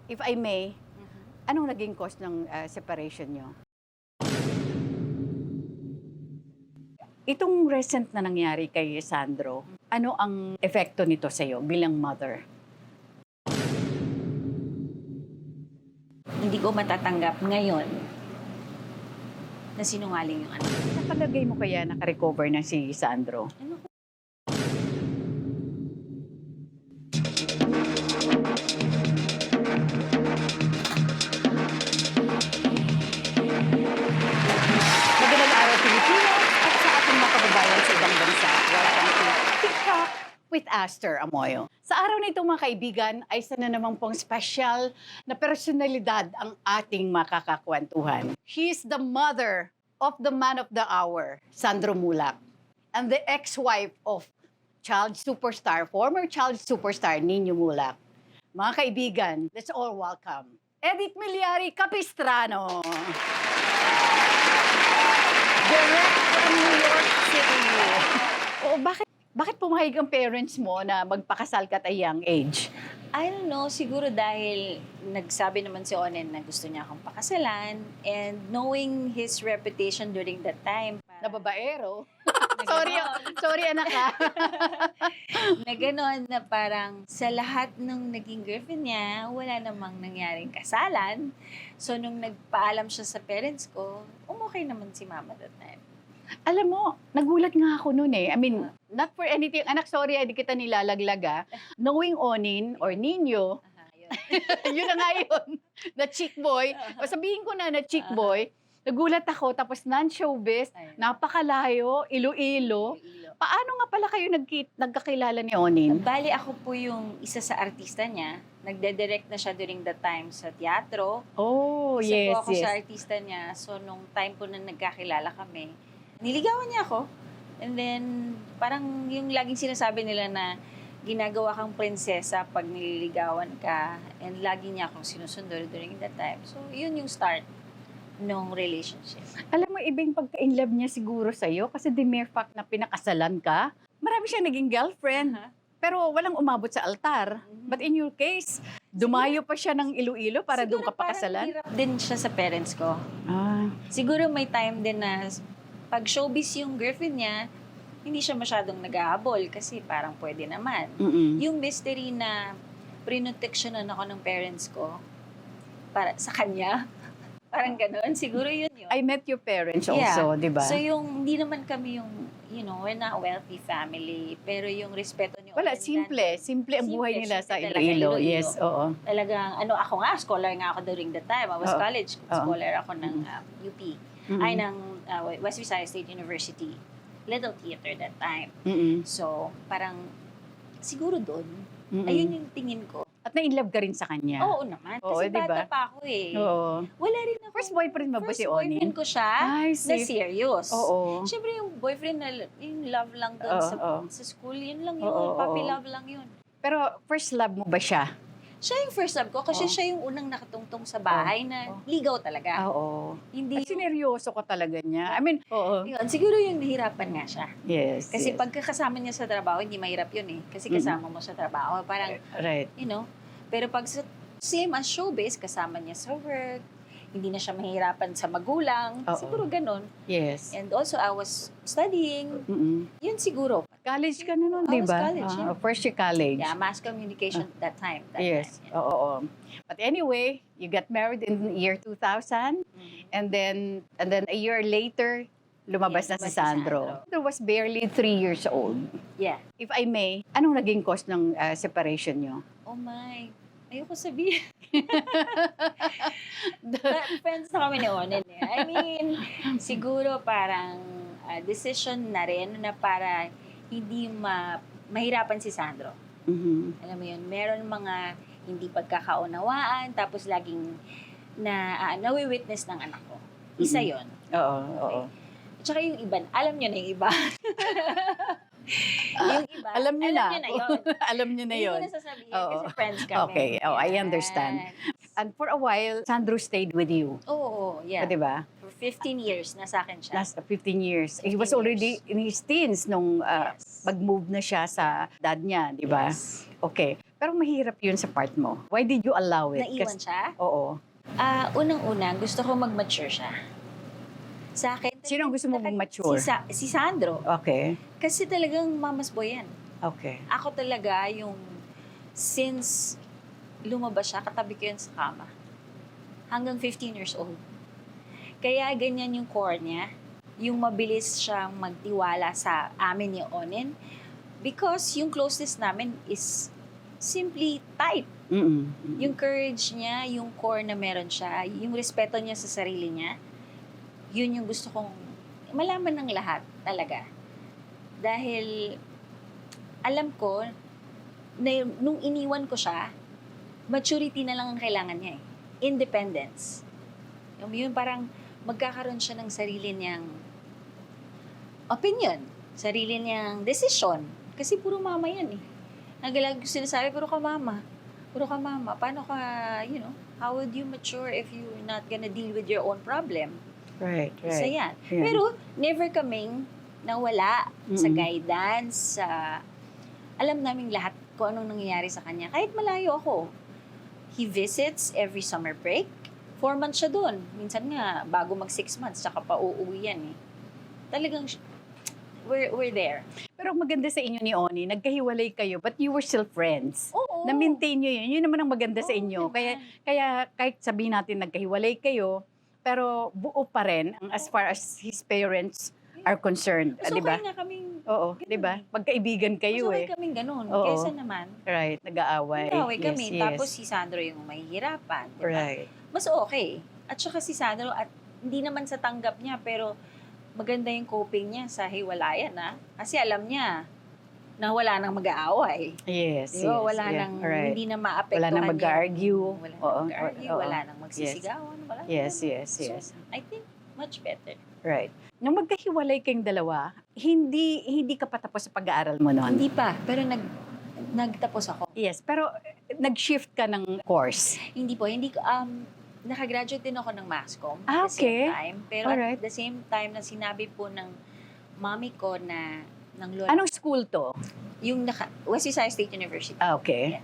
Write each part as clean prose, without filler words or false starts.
If I may, anong naging cause ng separation nyo? Itong recent na nangyari kay Sandro, ano ang epekto nito sa'yo bilang mother? Hindi ko matatanggap ngayon na sinungaling yung anak. Sa palagay mo kaya nakarecover na si Sandro? Ano ko? Magandang araw, Pilipinas, at sa ating mga kababayan sa ibang bansa. Welcome to TikTok with Aster Amoyo. Sa araw na ito, mga kaibigan, ay isa na naman pong special na personalidad ang ating makakakwentuhan. She is the mother of the man of the hour, Sandro Mulak, and the ex-wife of former child superstar, Nino Mulak. Mga kaibigan, let's all welcome Edith Miliari Capistrano. Direct from New York City. O bakit pumayag ang parents mo na magpakasal ka at a young age? I don't know, siguro dahil nagsabi naman si Onen na gusto niya akong pakasalan, and knowing his reputation during that time. Na babaero? Na sorry anak ha. na gano'n na parang sa lahat ng naging girlfriend niya, wala namang nangyaring kasalan. So, nung nagpaalam siya sa parents ko, umukay naman si mama that time. Alam mo, nagulat nga ako noon eh. I mean, not for anything. Anak, sorry, hindi kita nilalaglaga. Knowing Onin or Nino, yun na nga yun, na chick boy. O sabihin ko na chick boy, nagulat ako, tapos non-showbiz, napakalayo, Iloilo. Paano nga pala kayo nagkakilala ni Onin? Bali, ako po yung isa sa artista niya. Nagde-direct na siya during that time sa teatro. Oh, Isa yes, po ako yes. sa artista niya. So, nung time po na nagkakilala kami, niligawan niya ako. And then, parang yung laging sinasabi nila na ginagawa kang prinsesa pag nililigawan ka. And lagi niya akong sinusundo during that time. So, yun yung start nung relationship. Alam mo, ibang pagka-inlove niya siguro sa'yo kasi the mere fact na pinakasalan ka, marami siyang naging girlfriend. Pero walang umabot sa altar. But in your case, dumayo pa siya ng Iloilo para doon ka pakasalan? Siguro parang hirap din siya sa parents ko. Ah. Siguro may time din na pag showbiz yung girlfriend niya, hindi siya masyadong nag-ahabol kasi parang pwede naman. Mm-mm. Yung mystery na prinoteksyonan ako ng parents ko para sa kanya, parang gano'n, siguro yun. I met your parents also, di ba? So yung, hindi naman kami yung, we're not a wealthy family, pero yung respeto niyo. Wala, simple ang buhay nila sa simple talaga, Iloilo. Iloilo. Yes, oo. Talagang, ako nga, scholar nga ako during the time. I was Oo. college scholar ako ng UP. Mm-mm. Ay, ng West Visayas State University. Little theater that time. Mm-mm. So, parang, siguro doon, Mm-mm. ayun yung tingin ko. At na-inlove ka rin sa kanya. Oo naman. Oo, Kasi diba? bata pa ako eh. Oo. Wala rin ako. First boyfriend mo ba si First Onin? boyfriend ko siya Ay, na serious. Oo. Siyempre yung boyfriend na yung love lang doon sa school, yun lang yun. Oo, Puppy oo. love lang yun. Pero first love mo ba siya? Siya yung first love ko kasi Oo. siya yung unang nakatungtong sa bahay na ligaw talaga. Oo. Hindi At sineryoso ka talaga niya. I mean, oo. yun, siguro yung nahirapan nga siya. Yes, Kasi yes. pagkakasama niya sa trabaho, hindi mahirap yun eh. Kasi kasama mo sa trabaho. Parang, Right. pero pag same as showbiz, kasama niya sa work, hindi na siya mahirapan sa magulang. Oo. Siguro ganun. Yes. And also, I was studying. Mm-mm. Yun siguro. College ka na nun, I di was ba? college, yeah. First year college. Yeah, mass communication that time. Yes. Time, Oo. But anyway, you got married in the year 2000 and then a year later lumabas na si Yeah, lumabas si Sandro. Sandro. He was barely 3 years old. Yeah. If I may, anong naging cause ng separation nyo? Oh my. Ayoko sabihin. Friends na kami ni Onen eh. I mean, siguro parang decision na rin na para hindi mahirapan si Sandro. Mhm. Alam mo yun, meron mga hindi pagkakaunawaan, tapos laging nawi-witness ng anak ko. Isa yon. Oo, oo. Tsaka yung iba, alam nyo na yung iba. Yung iba, Alam niyo na. yun. Alam niyo na Hindi ko yun. nasasabihin Oo. kasi friends kami. Okay. Oh, I Yan. understand. And for a while, Sandro stayed with you. Oo, yeah. Di ba? For 15 years, nasa akin siya. Last 15 years. He 15 was already years. in his teens nung Yes. mag-move na siya sa dad niya, di ba? Yes. Okay. Pero mahirap yun sa part mo. Why did you allow it? Naiwan siya? Oo. Unang-una, gusto ko mag-mature siya. Sa akin, Sino ang gusto mo mag-mature? Si Sandro. Okay. Kasi talagang mamas boy yan. Okay. Ako talaga yung, since lumabas siya, katabi ko yun sa kama. Hanggang 15 years old. Kaya ganyan yung core niya. Yung mabilis siyang magtiwala sa amin ni Onin. Because yung closeness namin is simply tight. Yung courage niya, yung core na meron siya, yung respeto niya sa sarili niya, yun yung gusto kong malaman ng lahat talaga. Dahil alam ko na nung iniwan ko siya, maturity na lang ang kailangan niya eh. Independence. Yung parang magkakaroon siya ng sarili niyang opinion, sarili niyang decision. Kasi puro mama yan eh. Nagalag ko sinasabi, puro ka mama. Paano ka, how would you mature if you're not gonna deal with your own problem? Right. Isa yan. Yeah. Pero never kaming nawala sa guidance, alam naming lahat kung anong nangyayari sa kanya. Kahit malayo ako. He visits every summer break. 4 months siya doon. Minsan nga, bago mag 6 months, saka pa uuwi yan eh. Talagang, we're there. Pero maganda sa inyo ni Oni, nagkahiwalay kayo, but you were still friends. Oo. Na-maintain nyo yun. Yun naman ang maganda sa Oo inyo. naman. Kaya kahit sabihin natin nagkahiwalay kayo, pero buo pa rin as far as his parents are concerned. So, Di ba? kaya nga kaming, Oo, ganun di ba? eh. Magkaibigan kayo masakay eh. kaming ganun. Oo. Kesa naman, Right, nag-aaway. nag-away kami. Yes. Tapos si Sandro yung mahihirapan. Diba? Right. Mas okay. At saka si Sandro, at hindi naman sa tanggap niya, pero maganda yung coping niya sa hiwalayan, ha? Kasi alam niya na wala nang mag-aaway. Yes, Di ba? yes. Wala yeah, nang, right. hindi na maapektuhan Wala nang mag-argue. Wala nang Oo, mag-argue, oo. wala nang magsisigawan. Wala Yes, nang- yes, yes. So, I think much better. Right. Nung magkahiwalay kayong dalawa, hindi ka pa tapos sa pag-aaral mo noon? Hindi pa, pero nagtapos ako. Yes, pero nag-shift ka ng course. Hindi po, nakagraduate din ako ng MASCOM Ah, at the same okay. time. Pero Alright. at the same time na sinabi po ng mami ko na, ng lola, Anong school to? yung West Visayas State University. Ah, okay.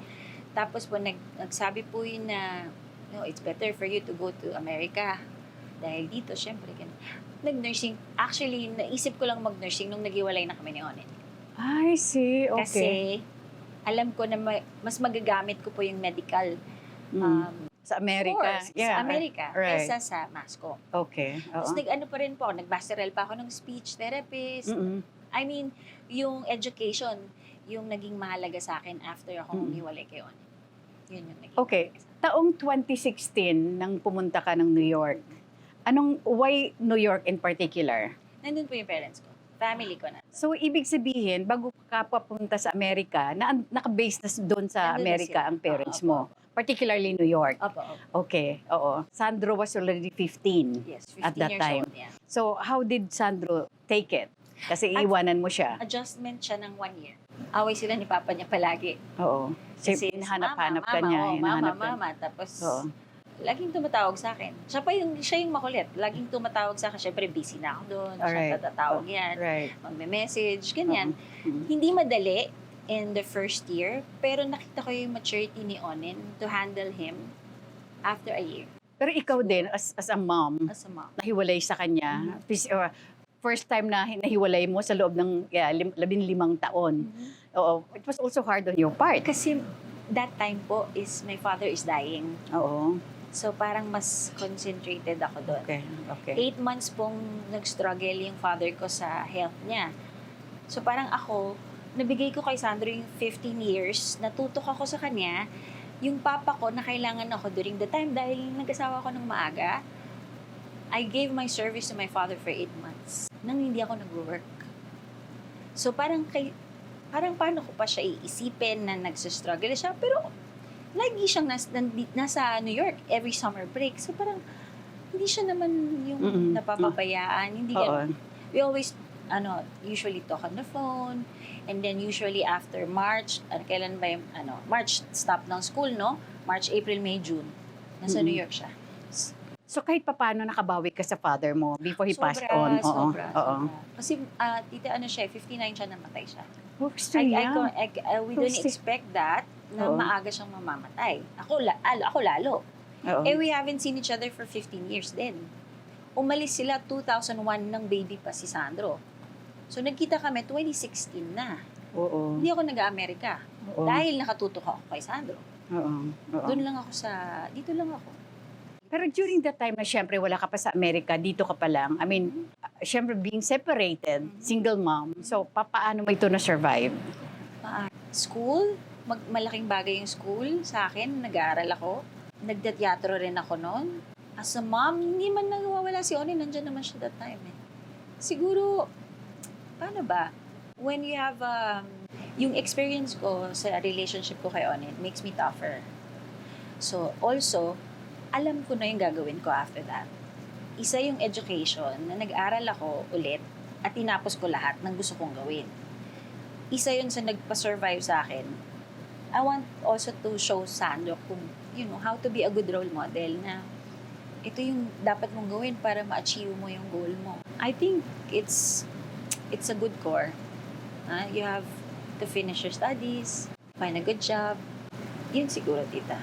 Tapos po, nagsabi po yun na, no, it's better for you to go to America. Dahil dito, syempre, nag-nursing. Actually, naisip ko lang mag-nursing nung naghiwalay na kami ni Onen. I see, okay. Kasi, alam ko na mas magagamit ko po yung medical Sa Amerika. course Yeah, sa Amerika right. kaysa sa MASCOM. Okay. Tapos Oo. nag-ano pa rin po, nag-masteral pa ako ng speech therapist. Mm-mm. I mean, yung education, yung naging mahalaga sa akin after akong umiwalay kay Onen. Yun yung naging Okay. mahalaga sa akin. Taong 2016, nang pumunta ka ng New York, why New York in particular? Nandun po yung parents ko. Family ko na. So, ibig sabihin, bago ka papunta sa Amerika, naka-base na doon sa Nandun na Amerika sila. ang parents Opo, mo. Particularly New York. Opo, opo. Okay, oo. Sandro was already 15 Yes, 15 at that years time. old. Yeah. So, how did Sandro take it? Kasi At- iwanan mo siya. Adjustment siya ng 1 year. Away sila ni Papa niya palagi. Oo. Kasi Kasi hinahanap-hanap ka mama, niya. oh, hinahanap mama. Tapos, Oo. laging tumatawag sa akin. Siya yung makulit. Laging tumatawag sa akin. Siyempre, busy na ako doon. Alright. Siya tatatawag yan. Right. Magme-message, ganyan. Mhm. Hindi madali in the first year, pero nakita ko yung maturity ni Onen to handle him after a year Pero ikaw din, as a mom, as a mom. nahiwalay sa kanya. First time na nahiwalay mo sa loob ng 15 taon. Oo. It was also hard on your part. Kasi that time po is my father is dying. Oo. So parang mas concentrated ako doon. Okay. Okay. 8 months pong nag-struggle yung father ko sa health niya. So parang ako, nabigay ko kay Sandro yung 15 years, natutok ako sa kanya, yung papa ko na kailangan ako during the time dahil nag-asawa ako ng maaga, I gave my service to my father for 8 months nang hindi ako nag-work. So parang paano ko pa siya iisipin na nagsistruggle siya, pero lagi siyang nasa New York every summer break. So parang hindi siya naman yung napapabayaan. Hindi ganun. We always usually talk on the phone, and then usually after March, kailan ba yung, March stop ng school, no? March, April, May, June. Nasa New York siya. So kahit papaano nakabawi ka sa father mo before he passed on? Oo. Sobra. Kasi, tita, 59 siya, namatay siya. We're still young. We don't Still- expect that na Oo. maaga siyang mamamatay. Ako lalo. Oo. Eh, we haven't seen each other for 15 years din. Umalis sila 2001 ng baby pa si Sandro. So, nagkita kami 2016 na. Oo. Hindi ako nag-Amerika. Oo. Dahil nakatutok ako kay Sandro. Oo. Oo. Doon lang ako dito lang ako. Pero during that time na syempre wala ka pa sa Amerika, dito ka pa lang. I mean, syempre being separated, single mom. So, paano mo ito na-survive? School, malaking bagay yung school sa akin. Nag-aaral ako. Nagteatro rin ako noon. As a mom, hindi man nawawala si Onin. Nandyan naman siya that time eh. Siguro, paano ba? When you have, yung experience ko sa relationship ko kay Onin makes me tougher. So, also, alam ko na yung gagawin ko after that. Isa yung education na nag-aral ako ulit at tinapos ko lahat ng gusto kong gawin. Isa yun sa nagpa-survive sa akin. I want also to show Sandro kung, how to be a good role model na ito yung dapat mong gawin para ma-achieve mo yung goal mo. I think it's a good core. You have to finish your studies, find a good job. Yun siguro, tita.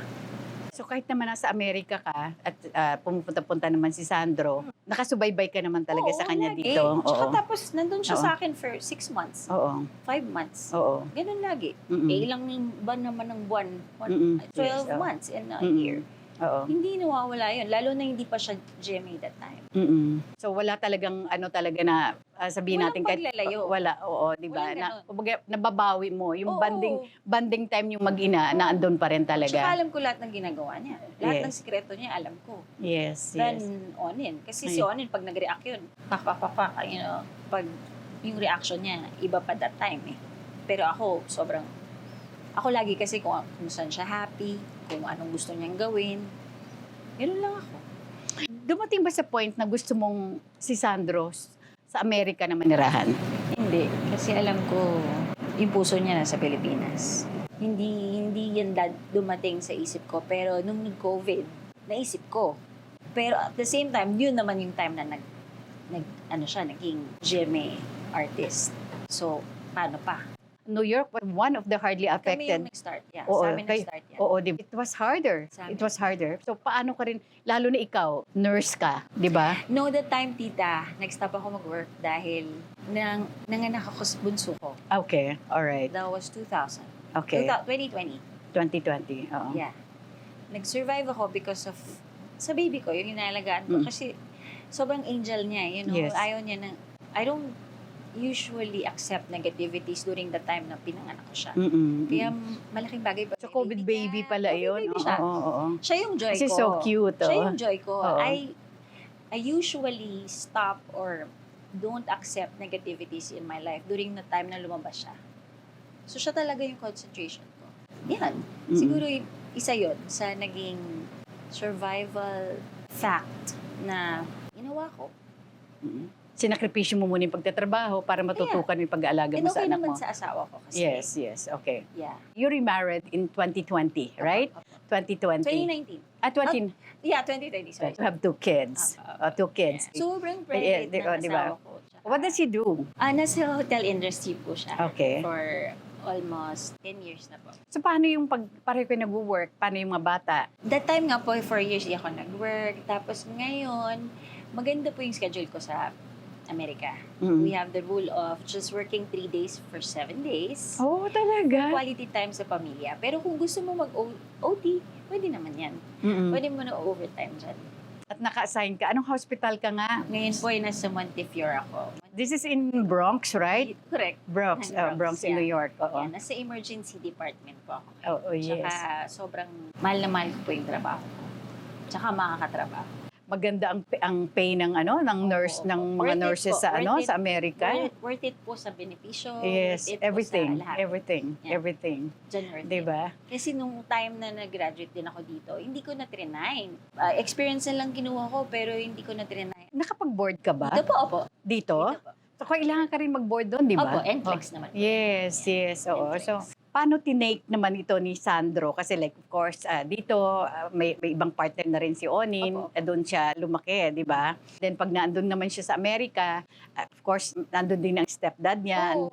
So kahit naman nasa Amerika ka at pumupunta-punta naman si Sandro, nakasubaybay ka naman talaga sa kanya lagi. dito. Tsaka Oo. tapos nandun siya Oo. sa akin for 6 months, Oo. 5 months. Oo. Ganun lagi. Mm-mm. Eh, ilang ba naman ng buwan? Mm-mm. 12 Yes, oo. months in a Mm-mm. year. Oo. Hindi nawawala yun. Lalo na hindi pa siya GMA that time. Mm-mm. So wala talagang talaga na sabihin Walang natin paglalayo. wala, oo, 'di ba? Walang Na ganon. kumbaga, nababawi mo yung Oo. banding time yung mag-ina na andun pa rin Tsaka talaga. alam ko lahat ng ginagawa niya. Lahat Yes. ng sikreto niya, alam ko. Yes, Than yes. Onin. Kasi Ay. si Onin, pag nag-react yun, pak, pag yung reaction niya, iba pa that time eh. Pero ako lagi kasi kung saan siya happy, kung anong gusto niyang gawin. Ganun lang ako. Dumating ba sa point na gusto mong si Sandro sa Amerika na manirahan? Hindi. Kasi alam ko, yung puso niya nasa Pilipinas. Hindi yan dumating sa isip ko. Pero nung nag-COVID, naisip ko. Pero at the same time, yun naman yung time na naging GMA artist. So, paano pa? New York was one of the hardly Kami yung affected. nag-start. Yeah, Oo, sa amin kay- nag-start yan. Oo, di ba? It was harder. Sa amin. It was harder. So paano ka rin, lalo na ikaw, nurse ka, di ba? No, that time, tita, nag-stop ako mag-work dahil nanganak ako sa bunso ko. Okay, all right. That was 2000. Okay, 2020. 2020. Oo. Yeah. Nag-survive ako because of, sa baby ko, yung inalagaan ko. Mm. Kasi sobrang angel niya, Yes. Ayaw niya na, I don't usually accept negativities during the time na pinanganak ko siya. Mm-mm. Kaya malaking bagay pa. So COVID baby pala COVID yun. baby Oo, siya. oo. Siya yung joy Kasi ko. so cute. Siya Oh. yung joy ko. Oo. I usually stop or don't accept negativities in my life during the time na lumabas siya. So siya talaga yung concentration ko. Yan. Mm-mm. Siguro isa yun sa naging survival fact na ginawa ko. Mm-mm. Sinakripisyo mo muna yung pagtatrabaho para matutukan yung pag-aalaga And mo sa okay anak naman mo. sa asawa ko kasi. Yes, okay. Yeah. You remarried in 2020, right? Opo. 2020. 2019. 20. Yeah, 2020. Sorry. You have 2 kids. Opo. 2 kids. Sobrang Yeah, private ng diba? asawa ko. Tsaka- What does he do? Nasa hotel industry po siya. Okay. For almost 10 years na po. So paano yung pareho kayo nag-work? Paano yung mga bata? That time nga po, 4 years di ako nag-work. Tapos ngayon, maganda po yung schedule ko sa Amerika. Mm. We have the rule of just working 3 days for 7 days. Oh, talaga? Quality time sa pamilya. Pero kung gusto mo mag-OT, pwede naman yan. Mm-mm. Pwede mo na overtime dyan. At naka-assign ka. Anong hospital ka nga? Ngayon po ay nasa Montefiore ako. This is in Bronx, right? Correct. Bronx, Bronx, Bronx in yeah. New York. Oo. Yan, nasa emergency department po ako. Oh, yes. Tsaka sobrang mahal na mahal ko po yung trabaho ko. Tsaka makakatrabaho. Maganda ang pay ng nurse Opo, ng opo. mga Worth it nurses po, sa worth it. sa Amerika. Worth it po sa benepisyo. Yes, worth it everything, po sa lahat. everything, Yeah. everything. Dyan worth 'Di it. ba? Kasi nung time na nag-graduate din ako dito, hindi ko na trinay. Experience na lang kinuha ko, pero hindi ko na trinay. Nakapag-board ka ba? Dito po, opo. Dito? Dito po. So kailangan ka rin mag-board doon, 'di ba? Opo, NCLEX naman. Yes, yes. Oo. NCLEX. So Paano tinake naman ito ni Sandro? Kasi like, of course, dito may ibang partner na rin si Onin. Opo. Doon siya lumaki, di ba? Then pag naandun naman siya sa Amerika, of course, nandun din ang stepdad niya. Oo.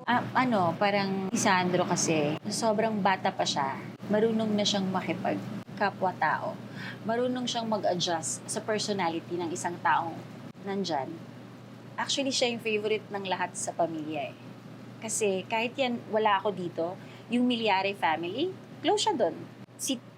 Parang si Sandro kasi, sobrang bata pa siya. Marunong na siyang makipagkapwa-tao. Marunong siyang mag-adjust sa personality ng isang taong nandyan. Actually, siya yung favorite ng lahat sa pamilya eh. Kasi kahit yan, wala ako dito, yung Milyari family, close siya doon.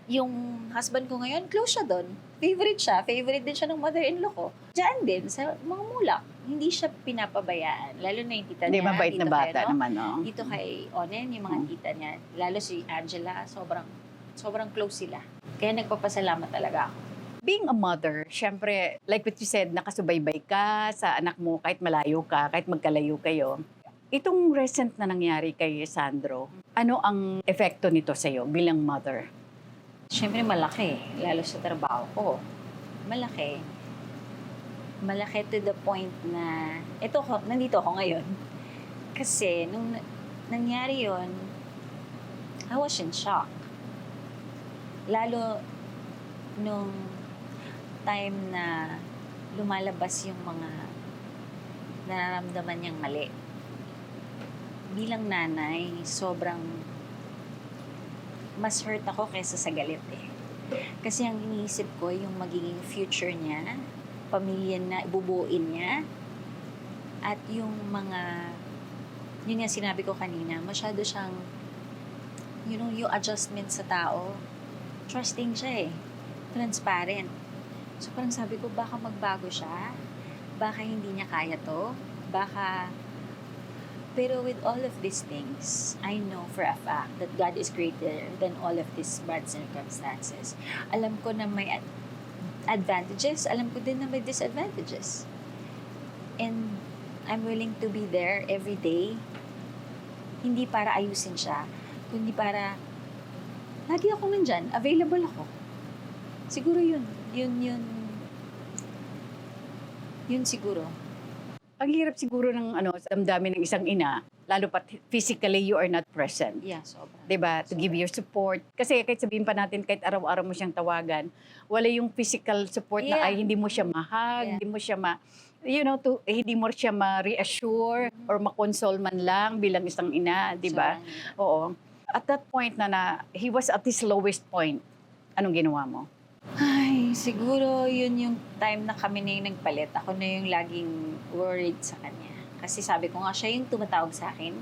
Yung husband ko ngayon, close siya doon. Favorite siya. Favorite din siya ng mother-in-law ko. Diyan din, sa mga mulak. Hindi siya pinapabayaan. Lalo na yung tita Hindi, niya. mabait na dito bata kay, naman, no? Dito kay Onen, yung mga tita niya. Lalo si Angela, sobrang close sila. Kaya nagpapasalamat talaga ako. Being a mother, syempre, like what you said, nakasubaybay ka sa anak mo kahit malayo ka, kahit magkalayo kayo. Itong recent na nangyari kay Sandro, ano ang epekto nito sa'yo bilang mother? Siyempre malaki, lalo sa trabaho ko. Malaki. Malaki to the point na, nandito ako ngayon. Kasi, nung nangyari yon, I was in shock. Lalo, nung time na lumalabas yung mga nararamdaman niyang mali. Bilang nanay, sobrang mas hurt ako kaysa sa galit eh. Kasi ang iniisip ko, yung magiging future niya, pamilya na ibubuin niya, at yung mga, yun nga sinabi ko kanina, masyado siyang, yung adjustment sa tao, trusting siya eh, transparent. So parang sabi ko, baka magbago siya, baka hindi niya kaya to, pero with all of these things, I know for a fact that God is greater than all of these bad circumstances. Alam ko na may advantages, alam ko din na may disadvantages. And I'm willing to be there every day, hindi para ayusin siya, kundi para lagi ako nandyan, available ako. Siguro yun siguro. Ang hirap siguro ng sa damdamin ng isang ina, lalo pat physically you are not present. Yeah, sobra. 'Di ba? To give your support. Kasi kahit sabihin pa natin kahit araw-araw mo siyang tawagan, wala yung physical support na Yeah. ay hindi mo siya ma-hug, Yeah. hindi mo siya hindi mo siya ma-reassure or ma-console man lang bilang isang ina, 'di ba? Sobrang- Oo. At that point na he was at his lowest point, anong ginawa mo? Ay, siguro yun yung time na kami na yung nagpalit. Ako na yung laging worried sa kanya. Kasi sabi ko nga, siya yung tumatawag sa akin.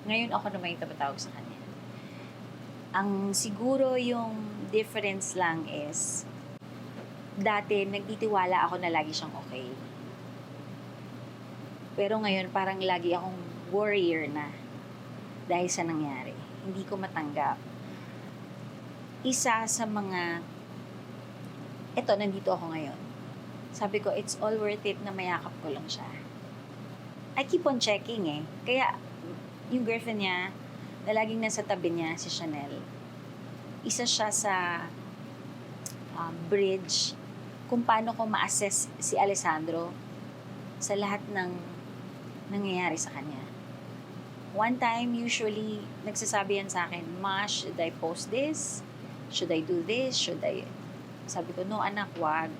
Ngayon ako naman yung tumatawag sa kanya. Ang siguro yung difference lang is, dati nagtitiwala ako na lagi siyang okay. Pero ngayon parang lagi akong worrier na dahil sa nangyari. Hindi ko matanggap. Isa sa mga nandito ako ngayon. Sabi ko, it's all worth it na mayakap ko lang siya. I keep on checking eh. Kaya, yung girlfriend niya, na laging nasa tabi niya, si Chanel, isa siya sa bridge kung paano ko ma-assess si Alessandro sa lahat ng nangyayari sa kanya. One time, usually, nagsasabi yan sa akin, Ma, should I post this? Should I do this? Sabi ko, no anak, wag.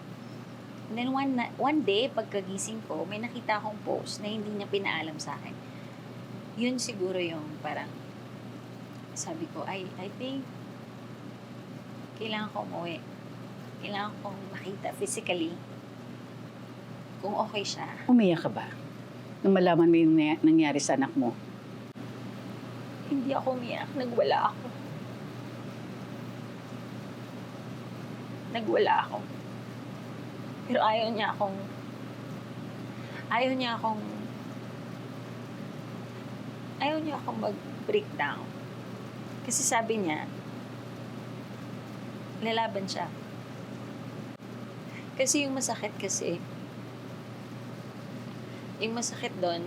And then one day, pagkagising ko, may nakita akong post na hindi niya pinaalam sa akin. Yun siguro yung parang, sabi ko, I think, kailangan ko umuwi. Kailangan kong makita physically kung okay siya. Umiyak ka ba? Nung malaman mo yung nangyari sa anak mo? Hindi ako umiyak. Nagwala ako. Pero ayaw niya akong mag-breakdown. Kasi sabi niya, lalaban siya. Kasi yung masakit doon,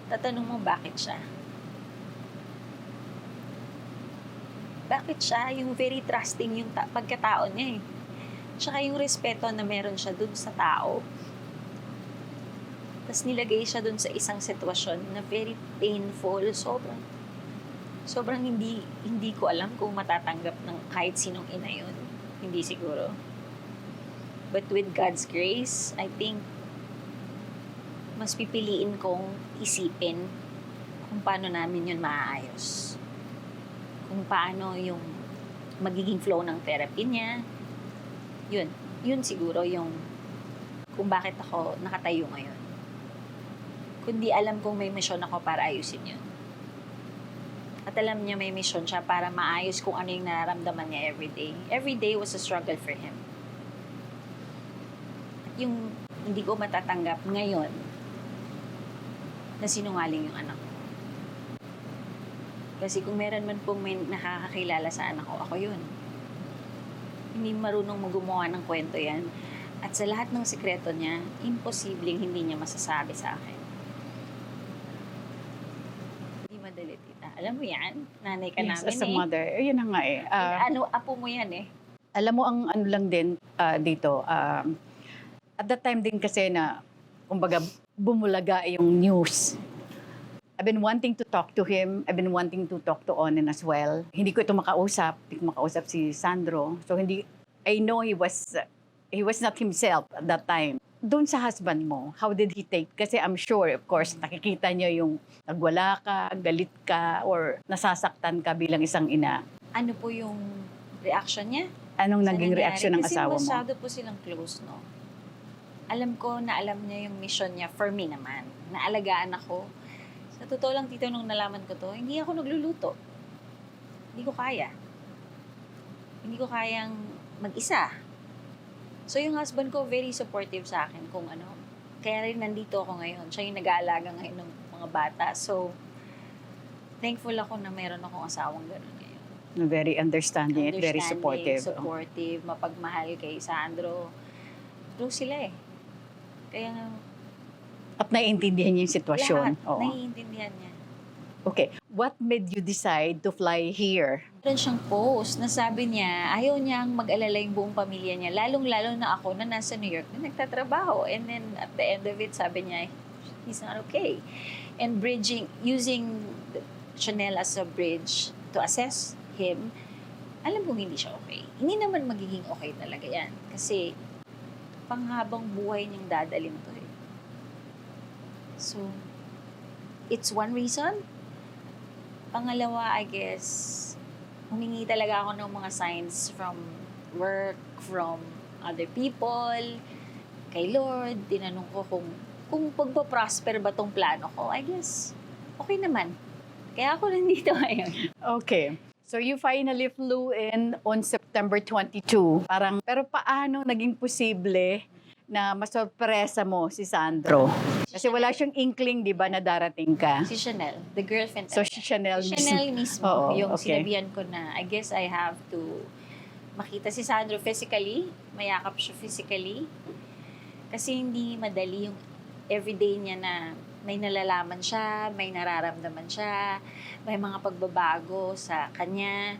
tatanong mo bakit siya. Bakit siya? Yung very trusting yung pagkatao niya eh. Tsaka yung respeto na meron siya dun sa tao. Tapos nilagay siya dun sa isang sitwasyon na very painful, sobrang sobrang hindi ko alam kung matatanggap ng kahit sinong ina yun. Hindi siguro. But with God's grace, I think mas pipiliin kong isipin kung paano namin yun maaayos. Kung paano yung magiging flow ng therapy niya. Yun siguro yung kung bakit ako nakatayo ngayon. Kundi alam kong may misyon ako para ayusin yun. At alam niya may misyon siya para maayos kung ano yung nararamdaman niya everyday. Every day was a struggle for him. At yung hindi ko matatanggap ngayon na sinungaling yung anak ko. Kasi kung meron man pong may nakakakilala sa anak ko, ako yun. Hindi marunong gumawa ng kwento yan. At sa lahat ng sikreto niya, imposibleng hindi niya masasabi sa akin. Hindi madali, tita. Alam mo yan? Nanay ka Yes, namin as a mother. Yun na nga eh. Apo mo yan eh. Alam mo, ang ano lang din dito, at that time din kasi na, kumbaga, bumulaga yung news. I've been wanting to talk to him. I've been wanting to talk to Onen as well. Hindi ko ito makausap. Hindi ko makausap si Sandro. So, I know he was not himself at that time. Doon sa husband mo, how did he take? Kasi I'm sure, of course, nakikita niya yung nagwala ka, galit ka, or nasasaktan ka bilang isang ina. Ano po yung reaction niya? Anong sa naging nangyari? reaction ng asawa mo? Kasi masyado po silang close, no? Alam ko na alam niya yung mission niya for me naman. Naalagaan ako. Sa totoo lang, tito, nung nalaman ko to, hindi ako nagluluto. Hindi ko kaya. Hindi ko kayang mag-isa. So, yung husband ko, very supportive sa akin kung ano. Kaya rin nandito ako ngayon. Siya yung nag-aalaga ngayon ng mga bata. So, thankful ako na meron akong asawang gano'n ngayon. Very understanding, very supportive. Supportive, mapagmahal kay Sandro. Close sila eh. Kaya At naiintindihan niya yung sitwasyon. lahat, Oo. naiintindihan niya. Okay. What made you decide to fly here? Meron siyang post na sabi niya, ayaw niyang mag-alala yung buong pamilya niya, lalong-lalo na ako na nasa New York na nagtatrabaho. And then at the end of it, sabi niya, he's not okay. And using Chanel as a bridge to assess him, alam kong hindi siya okay. Hindi naman magiging okay talaga yan. Kasi panghabang buhay niyang dadalhin to eh. So, it's one reason. Pangalawa, I guess, humingi talaga ako ng mga signs from work, from other people, kay Lord. Tinanong ko kung pagpa-prosper ba tong plano ko. I guess, okay naman. Kaya ako nandito ngayon. Okay. So you finally flew in on September 22. Pero paano naging posible na masorpresa mo si Sandro? Kasi wala siyang inkling, di ba, na darating ka. Si Chanel, the girlfriend. So si Chanel Si mismo. Chanel mismo, Oo, yung okay. sinabihan ko na, I guess I have to makita si Sandro physically, mayakap siya physically. Kasi hindi madali yung everyday niya na may nalalaman siya, may nararamdaman siya, may mga pagbabago sa kanya.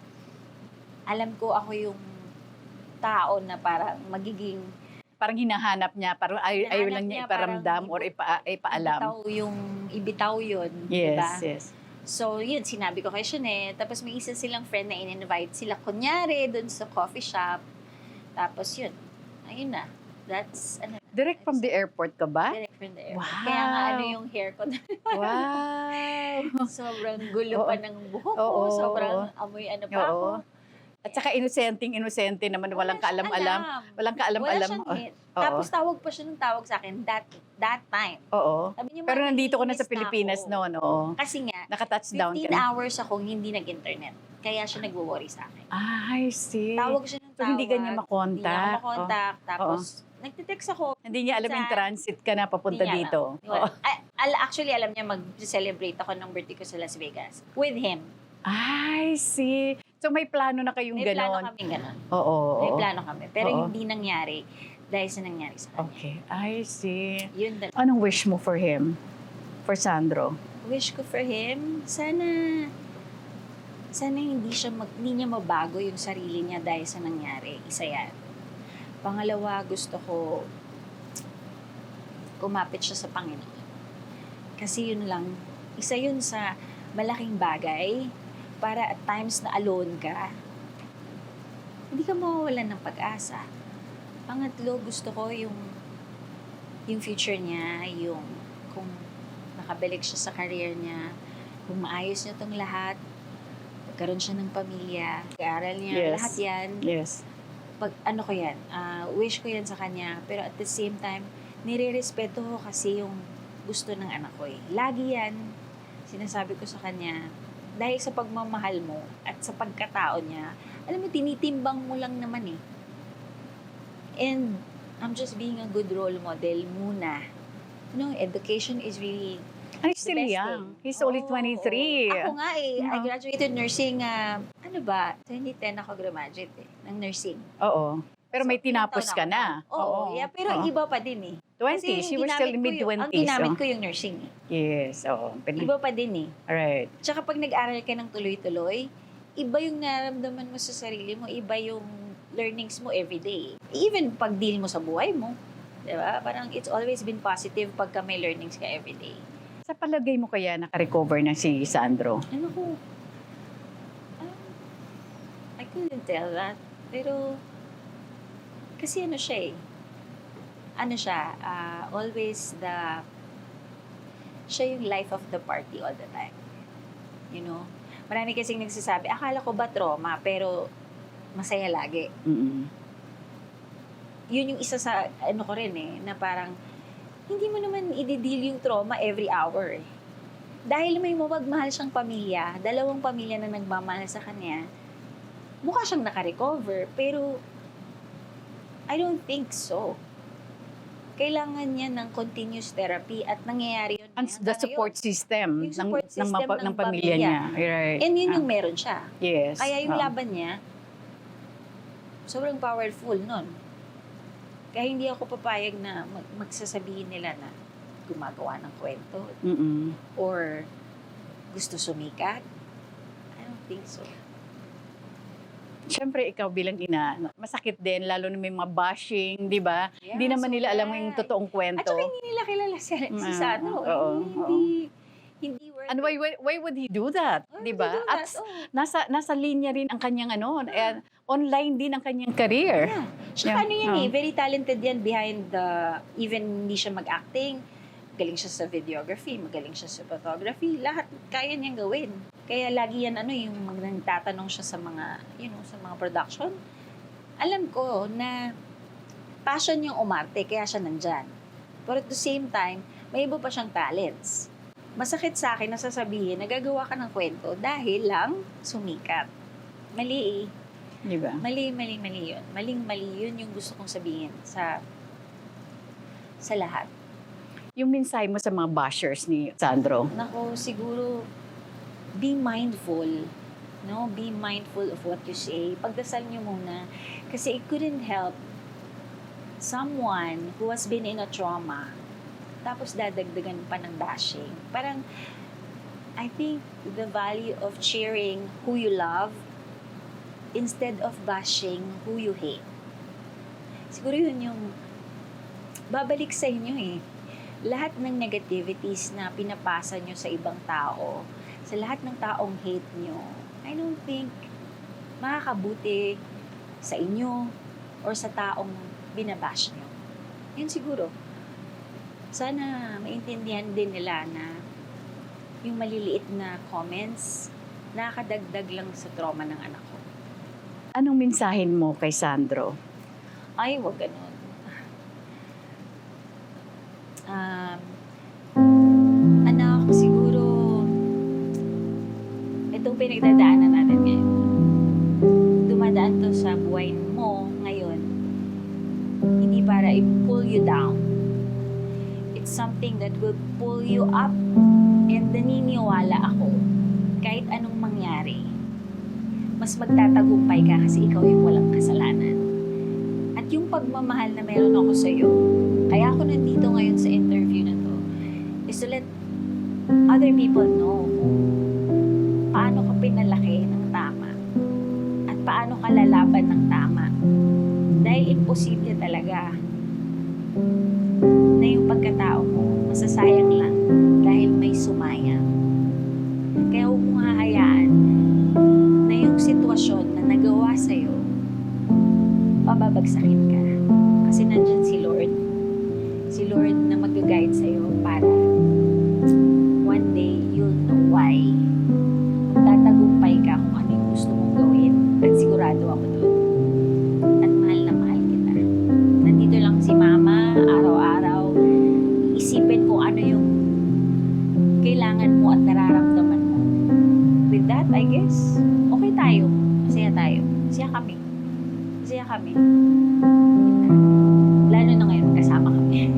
Alam ko ako yung tao na parang magiging Parang hinahanap niya, parang ayaw Hinahanap lang niya niya, ipaaramdam parang or ipaalam. ibitaw yun, Yes, diba? yes. So, yun, sinabi ko kay Shane. Tapos may isa silang friend na in-invite sila, kunyari, dun sa coffee shop. Tapos yun, ayun na. That's, Direct from the airport ka ba? direct from the airport. Wow. Kaya nga, yung hair ko na, Wow! sobrang gulo Oo. pa ng buhok ko. Oo, Sobrang amoy ano pa ako. Oo. At saka inosente naman, walang Wala siyang kaalam-alam. alam. Walang Wala kaalam-alam. siyang hint. Oo. Tapos tawag pa siya ng tawag sa akin that time. Oo. Sabi niya, Pero "Mami, nandito ko na sa naiinis Pilipinas ako." noon, oo. Kasi nga, Naka-touchdown ka 15 na. hours akong hindi nag-internet. Kaya siya nagwo-worry sa akin. I see. Tawag siya ng So, tawag. hindi ka niya Hindi makontak. niya ako makontak. Tapos, nagtitext ako. Hindi niya alam yung Minsan, transit ka na papunta hindi niya dito. alam. Oo. Actually, alam niya mag-celebrate ako ng birthday ko sa Las Vegas. With him. I see. So may plano na kayong May plano ganon. kami ganon. Oo. May oo. plano kami. Pero Oo. hindi nangyari dahil sa nangyari sa kanya. Okay, I see. Yun dalawa. Anong wish mo for him? For Sandro? Wish ko for him, sana hindi niya mabago yung sarili niya dahil sa nangyari. Isa yan. Pangalawa, gusto ko kumapit siya sa Panginoon. Kasi yun lang, isa yun sa malaking bagay para at times na alone ka, hindi ka mawawalan ng pag-asa. Pangatlo, gusto ko yung future niya, yung kung nakabalik siya sa career niya, kung maayos niya tong lahat, magkaroon siya ng pamilya, pag-aaral niya, Yes. lahat yan. Yes. Ko yan, wish ko yan sa kanya, pero at the same time, nire-respeto ko kasi yung gusto ng anak ko eh. Lagi yan, sinasabi ko sa kanya, dahil sa pagmamahal mo at sa pagkatao niya, alam mo, tinitimbang mo lang naman eh. And I'm just being a good role model muna. Education is really And he's still the best young. thing. He's only Oo, 23. oo. Ako nga eh. I Yeah. graduated nursing, 2010 ako graduate ng nursing. Oo. Pero may So, ilang tinapos taon ka ako na. Oo, yeah, pero Oo. iba pa din eh. 20, she was still Ang mid-20s. ginamit Oh. ko yung nursing eh. Yes, oo. Iba pa din eh. Right. Tsaka pag nag-aral ka ng tuloy-tuloy, iba yung nararamdaman mo sa sarili mo, iba yung learnings mo everyday. Even pag deal mo sa buhay mo, di ba? Parang it's always been positive pagka may learnings ka everyday. Sa palagay mo kaya naka-recover na si Sandro? Ano ko? I couldn't tell that. Pero, kasi ano siya eh. Ano siya, always siya yung life of the party all the time. You know? Marami kasing nagsasabi, akala ko ba trauma, pero masaya lagi. Mm-mm. Yun yung isa sa, ko rin eh, na parang, hindi mo naman i-deal yung trauma every hour eh. Dahil may mapagmahal siyang pamilya, 2 pamilya na nagmamahal sa kanya, mukha siyang naka-recover, pero I don't think so. Kailangan niya ng continuous therapy at nangyayari yun. And the hanggang support system, Yung support system ng ng pamilya pamilya. niya. Right. ngayon. And yun yung meron siya. Yes. Kaya yung Oo. laban niya, sobrang powerful nun. Kaya hindi ako papayag na magsasabihin nila na gumagawa ng kwento Mm-mm. or gusto sumikat. I don't think so. Siyempre, ikaw bilang ina, masakit din, lalo na may mga bashing, di ba? Yeah, Hindi naman nila alam yung sobra. totoong At kwento. saka hindi nila kilala si Mm, Sandro. oo, Hindi worth And why would he do that? Why Di would ba? he do At that? Oh. nasa linya rin ang kanyang and online din ang kanyang career. Yeah. Saka Yeah. ano yan Oo. very talented yan behind even hindi siya mag-acting. Magaling siya sa videography, magaling siya sa photography. Lahat kaya niyang gawin. Kaya lagi yan yung nagtatanong siya sa mga, sa mga production. Alam ko na passion niyang umarte, kaya siya nandyan. But at the same time, may iba pa siyang talents. Masakit sa akin na sasabihin, nagagawa ka ng kwento dahil lang sumikat. Mali eh. Di ba? Mali yun. Maling-mali yun yung gusto kong sabihin sa lahat. Yung mensahe mo sa mga bashers ni Sandro. Nako, siguro, be mindful. No? Be mindful of what you say. Pagdasal niyo muna. Kasi it couldn't help someone who has been in a trauma tapos dadagdagan pa ng bashing. Parang, I think the value of cheering who you love instead of bashing who you hate. Siguro yun yung babalik sa inyo eh. Lahat ng negativities na pinapasa nyo sa ibang tao, sa lahat ng taong hate nyo, I don't think makakabuti sa inyo or sa taong binabash nyo. Yun siguro. Sana maintindihan din nila na yung maliliit na comments, nakakadagdag lang sa trauma ng anak ko. Anong mensahin mo kay Sandro? Ay, wag ganun. Anak, siguro, itong pinagdadaanan natin ngayon, dumadaan to sa buhay mo ngayon, hindi para i-pull you down. It's something that will pull you up, and naniniwala ako, kahit anong mangyari, mas magtatagumpay ka kasi ikaw yung walang kasalanan. At yung pagmamahal na meron ako sa iyo, kaya ako nandito ngayon sa interview na to, is to let other people know kung paano ka pinalaki ng tama at paano ka lalaban ng tama. Dahil imposible talaga na yung pagkatao mo masasayang lang dahil may sumayang. Kaya huwag mong hahayaan pababagsakin ka. Kasi nandyan si Lord. Si Lord na mag-guide sa'yo para one day you'll know why. Tatagumpay ka kung ano yung gusto mong gawin. At sigurado ako doon. At mahal na mahal kita. Nandito lang si Mama, araw-araw. Isipin kung ano yung kailangan mo at nararamdaman mo. With that, I guess, okay tayo. Masaya tayo. Masaya kami. Masaya kami. Lalo na ngayon, kasama kami.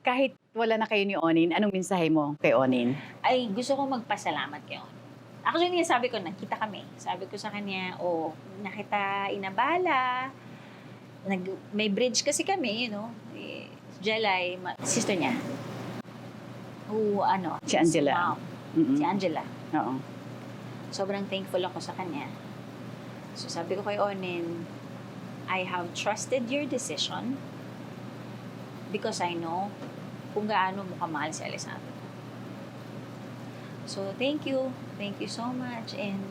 Kahit wala na kayo ni Onin, anong mensahe mo kay Onin? Ay, gusto ko magpasalamat kayo. Actually, sabi ko, nakita kami. Sabi ko sa kanya, nakita inabala. May bridge kasi kami, Jelay, sister niya. Si Angela. Mom. Si Angela. Oo. Sobrang thankful ako sa kanya. So sabi ko kay Onin, I have trusted your decision because I know kung gaano mo kamahal si Alessandro. So thank you. Thank you so much. And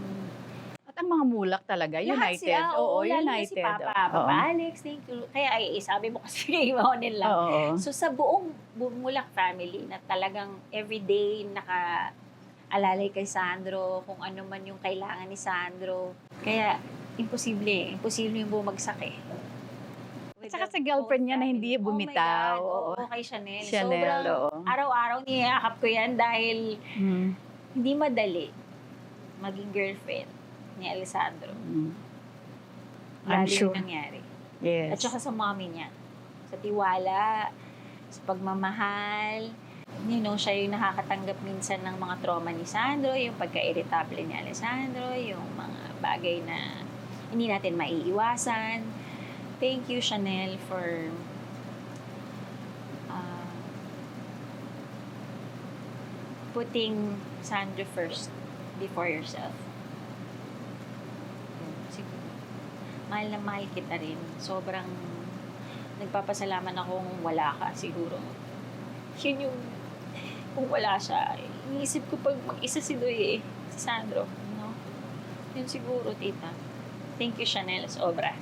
At ang mga mulak talaga, lahat united. Oo, lalo na united. si Papa. Oo. Papa Alex, thank you. Kaya sabi mo kasi kay Onin lang. Oo. So sa buong Bumulak family na talagang everyday naka-alalay kay Sandro, kung ano man yung kailangan ni Sandro. Kaya imposible yung bumagsak eh. At saka sa girlfriend niya na hindi bumitaw. Oh my God, oo, kay Chanel. Chanel, Sobrang oo. araw-araw niyakap ko yan dahil Mm. hindi madali maging girlfriend ni Alessandro. I'm Lalo sure. yung nangyari. Yes. At saka sa mommy niya. Sa tiwala, sa pagmamahal. Siya yung nakakatanggap minsan ng mga trauma ni Sandro, yung pagka-irritable ni Alessandro, yung mga bagay na hindi natin maiiwasan. Thank you, Chanel, for putting Sandro first before yourself. Siguro. Mahal na mahal kita rin. Sobrang nagpapasalamat akong wala ka siguro. Yun yung kung wala siya, iniisip ko pag mag-isa si Doy si Sandro, Yun siguro, tita. Thank you, Chanel, sobra.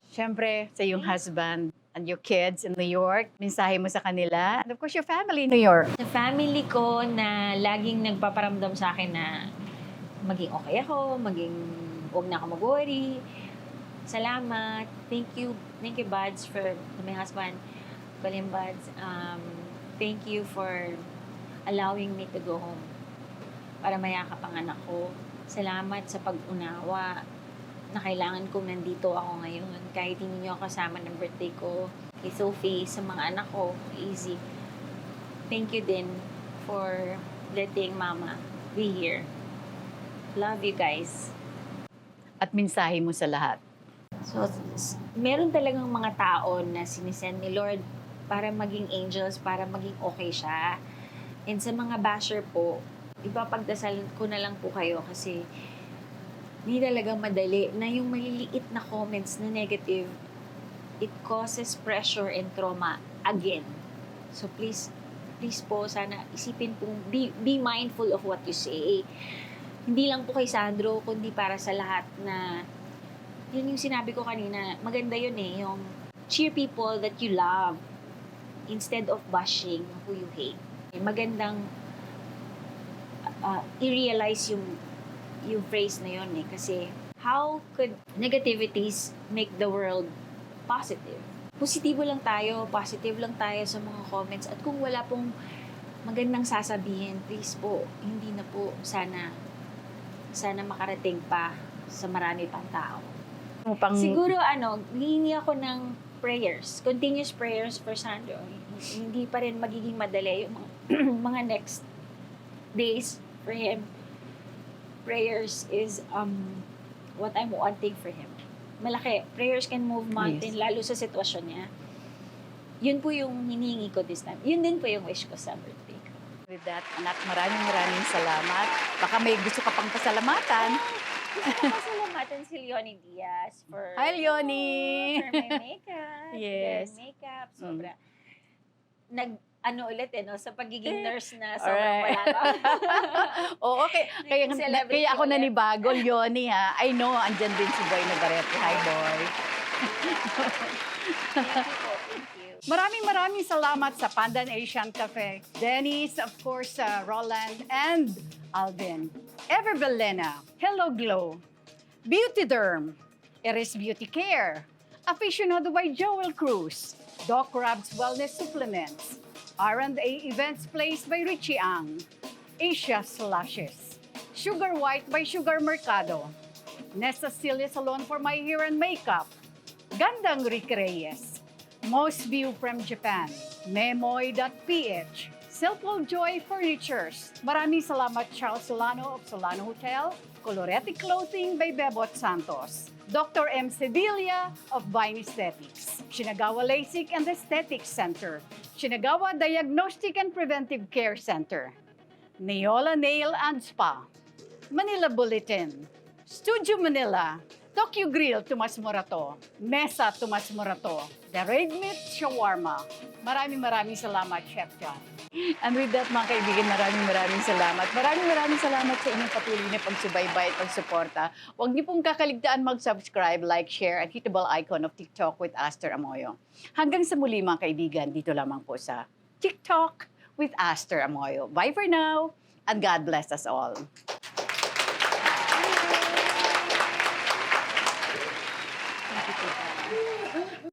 Siyempre, sa iyong husband and your kids in New York, mensahe mo sa kanila. And of course, your family in New York. Sa family ko na laging nagpaparamdam sa akin na maging okay ako, huwag na ako mag-worry. Salamat. Thank you, Buds, for my husband, Colin Buds. Thank you for allowing me to go home para mayakap ang anak ko. Salamat sa pag-unawa na kailangan kong nandito ako ngayon. Kahit hindi niyo kasama ng birthday ko, kay Sophie, sa mga anak ko, easy. Thank you din for letting Mama be here. Love you guys. At mensahe mo sa lahat. So, meron talagang mga tao na sinisend ni Lord para maging angels, para maging okay siya. And sa mga basher po, ipapagdasal ko na lang po kayo kasi hindi talaga madali na yung maliliit na comments na negative, it causes pressure and trauma again. So please po, sana isipin po, be mindful of what you say. Hindi lang po kay Sandro, kundi para sa lahat na, yun yung sinabi ko kanina, maganda yun yung cheer people that you love instead of bashing who you hate. Magandang i-realize yung phrase na yun kasi how could negativities make the world positive? Positibo lang tayo, positive lang tayo sa mga comments at kung wala pong magandang sasabihin, please po, hindi na po sana makarating pa sa marami pang tao. Siguro hihingi ako ng prayers, continuous prayers for Sandro. Hindi pa rin magiging madali yung mga next days for him. Prayers is what I'm wanting for him. Malaki. Prayers can move mountain, lalo sa sitwasyon niya. Yun po yung hinihingi ko this time. Yun din po yung wish ko sa birthday ko. With that, anak, maraming salamat. Baka may gusto ka pang pasalamatan. Gusto ko pasalamatan si Leonie Diaz for... Hi, Leonie! For my makeup. Yes. For my makeup. Sobra. ano ulit no, sa pagiging nurse na sobrang Alright. wala lang. Oo, okay. Kaya, Naging celebrity kaya ako ulit. nanibago, Yoni ha. I know, andyan din si Boy Navarrete. Hi, Boy. Thank you po, thank you. Maraming salamat sa Pandan Asian Cafe. Dennis, of course, Roland, and Alvin. Everbelena, Hello Glow, Beauty Derm, Eris Beauty Care, Aficionado by Joel Cruz, Doc Rob's Wellness Supplements, R&A Events Place by Richie Ang, Asia Slashes, Sugar White by Sugar Mercado, Nessa Celia Salon for my hair and makeup, Gandang Rick Reyes, Most View from Japan, Memoy.ph, Silpol Joy Furnitures. Maraming salamat Charles Solano of Solano Hotel, Colorete Clothing by Bebot Santos, Dr. M. Sevilla of Vine Aesthetics, Shinagawa LASIK and Aesthetics Center, Shinagawa Diagnostic and Preventive Care Center, Neola Nail and Spa, Manila Bulletin, Studio Manila, Tokyo Grill Tomas Morato, Mesa Tomas Morato, The Red Meat Shawarma. Maraming salamat, Chef John. And with that, mga kaibigan, maraming salamat. Maraming salamat sa inyong patuloy na pagsubaybay at pagsuporta. Huwag niyo pong kakaligtaan mag-subscribe, like, share, at hit the bell icon of TikTok with Aster Amoyo. Hanggang sa muli, mga kaibigan, dito lamang po sa TikTok with Aster Amoyo. Bye for now, and God bless us all. Thank you, tita.